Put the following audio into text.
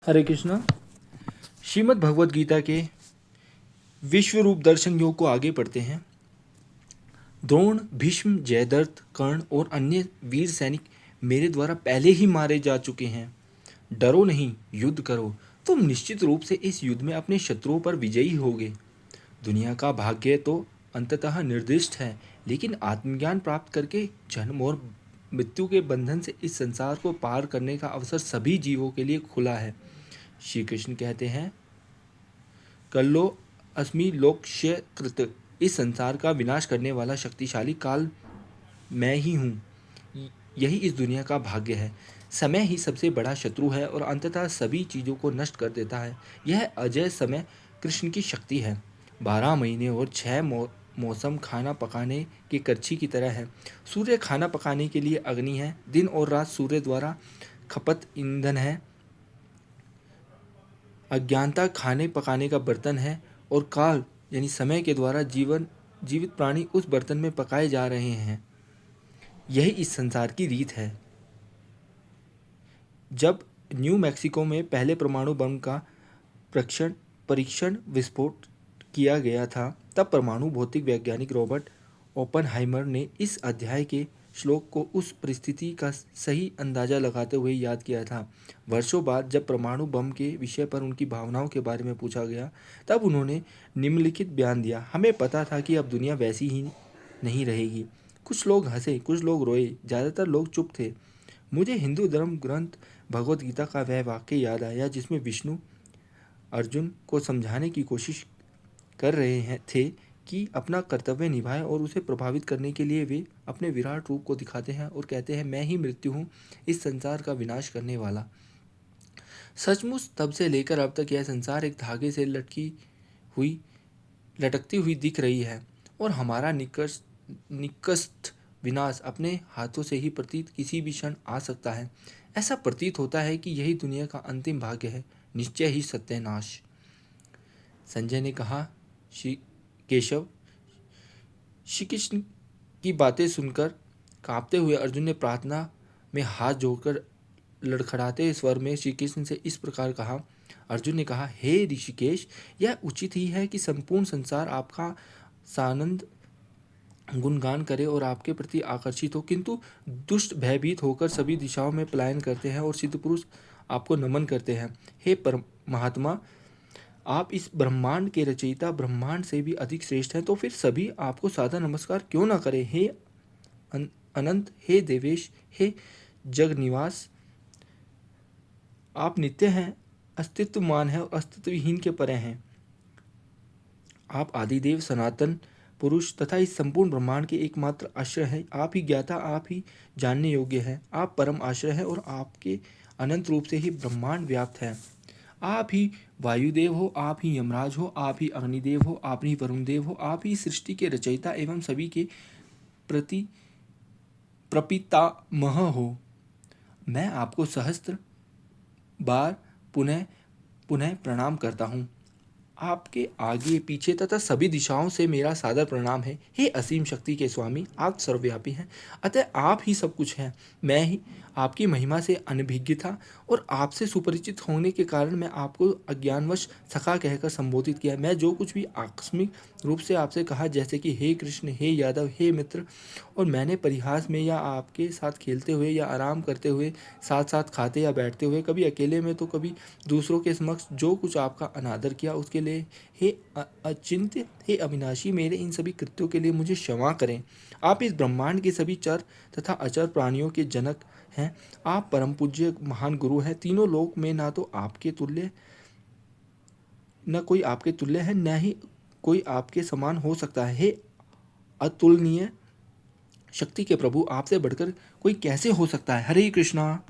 हरे कृष्णा। श्रीमद् भगवद गीता के विश्व रूप दर्शन योग को आगे पढ़ते हैं। द्रोण, भीष्म, जयद्रथ, कर्ण और अन्य वीर सैनिक मेरे द्वारा पहले ही मारे जा चुके हैं। डरो नहीं, युद्ध करो। तुम निश्चित रूप से इस युद्ध में अपने शत्रुओं पर विजयी होगे। दुनिया का भाग्य तो अंततः निर्दिष्ट है, लेकिन आत्मज्ञान प्राप्त करके जन्म और मृत्यु के बंधन से इस संसार को पार करने का अवसर सभी जीवों के लिए खुला है। श्री कृष्ण कहते हैं, कल्लो अस्मि लोकस्य कृत। इस संसार का विनाश करने वाला शक्तिशाली काल मैं ही हूँ। यही इस दुनिया का भाग्य है। समय ही सबसे बड़ा शत्रु है और अंततः सभी चीज़ों को नष्ट कर देता है। यह अजय समय कृष्ण की शक्ति है। 12 महीने और 6 मौसम खाना पकाने की करछी की तरह है। सूर्य खाना पकाने के लिए अग्नि है। दिन और रात सूर्य द्वारा खपत ईंधन है। अज्ञानता खाने पकाने का बर्तन है और काल यानी समय के द्वारा जीवित प्राणी उस बर्तन में पकाए जा रहे हैं। यही इस संसार की रीत है। जब न्यू मैक्सिको में पहले परमाणु बम का परीक्षण विस्फोट किया गया था, तब परमाणु भौतिक वैज्ञानिक रॉबर्ट ओपनहाइमर ने इस अध्याय के श्लोक को उस परिस्थिति का सही अंदाजा लगाते हुए याद किया था। वर्षों बाद जब परमाणु बम के विषय पर उनकी भावनाओं के बारे में पूछा गया, तब उन्होंने निम्नलिखित बयान दिया। हमें पता था कि अब दुनिया वैसी ही नहीं रहेगी। कुछ लोग हंसे, कुछ लोग रोए, ज़्यादातर लोग चुप थे। मुझे हिंदू धर्म ग्रंथ भगवद गीता का वह वाक्य याद आया जिसमें विष्णु अर्जुन को समझाने की कोशिश कर रहे थे कि अपना कर्तव्य निभाएं और उसे प्रभावित करने के लिए वे अपने विराट रूप को दिखाते हैं और कहते हैं, मैं ही मृत्यु हूँ, इस संसार का विनाश करने वाला। सचमुच तब से लेकर अब तक यह संसार एक धागे से लटकती हुई दिख रही है और हमारा निकष्ट विनाश अपने हाथों से ही प्रतीत किसी भी क्षण आ सकता है। ऐसा प्रतीत होता है कि यही दुनिया का अंतिम भाग्य है, निश्चय ही सत्यानाश। संजय ने कहा, श्री केशव, श्री कृष्ण की बातें सुनकर कांपते हुए अर्जुन ने प्रार्थना में हाथ जोड़कर लड़खड़ाते स्वर में श्री कृष्ण से इस प्रकार कहा। अर्जुन ने कहा, हे ऋषिकेश, यह उचित ही है कि संपूर्ण संसार आपका सानंद गुणगान करे और आपके प्रति आकर्षित हो, किंतु दुष्ट भयभीत होकर सभी दिशाओं में पलायन करते हैं और सिद्ध पुरुष आपको नमन करते हैं। हे महात्मा, आप इस ब्रह्मांड के रचयिता, ब्रह्मांड से भी अधिक श्रेष्ठ हैं, तो फिर सभी आपको सादा नमस्कार क्यों ना करें। हे अनंत, हे देवेश, हे जगनिवास, आप नित्य हैं, अस्तित्वमान हैं और अस्तित्वहीन के परे हैं। आप आदिदेव, सनातन पुरुष तथा इस संपूर्ण ब्रह्मांड के एकमात्र आश्रय है। आप ही ज्ञाता, आप ही जानने योग्य है। आप परम आश्रय है और आपके अनंत रूप से ही ब्रह्मांड व्याप्त है। आप ही वायुदेव हो, आप ही यमराज हो, आप ही अग्निदेव हो, आप ही वरुण देव हो, आप ही सृष्टि के रचयिता एवं सभी के प्रति प्रपितामह हो। मैं आपको सहस्त्र बार पुनः पुनः प्रणाम करता हूँ। आपके आगे पीछे तथा सभी दिशाओं से मेरा सादर प्रणाम है। हे असीम शक्ति के स्वामी, आप सर्वव्यापी हैं, अतः आप ही सब कुछ हैं। मैं ही आपकी महिमा से अनभिज्ञ था और आपसे सुपरिचित होने के कारण मैं आपको अज्ञानवश सखा कहकर संबोधित किया। मैं जो कुछ भी आकस्मिक रूप से आपसे कहा, जैसे कि हे कृष्ण, हे यादव, हे मित्र, और मैंने परिहास में या आपके साथ खेलते हुए या आराम करते हुए, साथ साथ खाते या बैठते हुए, कभी अकेले में तो कभी दूसरों के समक्ष जो कुछ आपका अनादर किया, उसके लिए हे अचिंत्य, हे अविनाशी, मेरे इन सभी कृत्यों के लिए मुझे क्षमा करें। आप इस ब्रह्मांड के सभी चर तथा अचर प्राणियों के जनक हैं। आप परम पूज्य महान गुरु हैं। तीनों लोक में न तो आपके तुल्य, न कोई आपके तुल्य है, न ही कोई आपके समान हो सकता है। हे अतुलनीय शक्ति के प्रभु, आपसे बढ़कर कोई कैसे हो सकता है। हरे कृष्णा।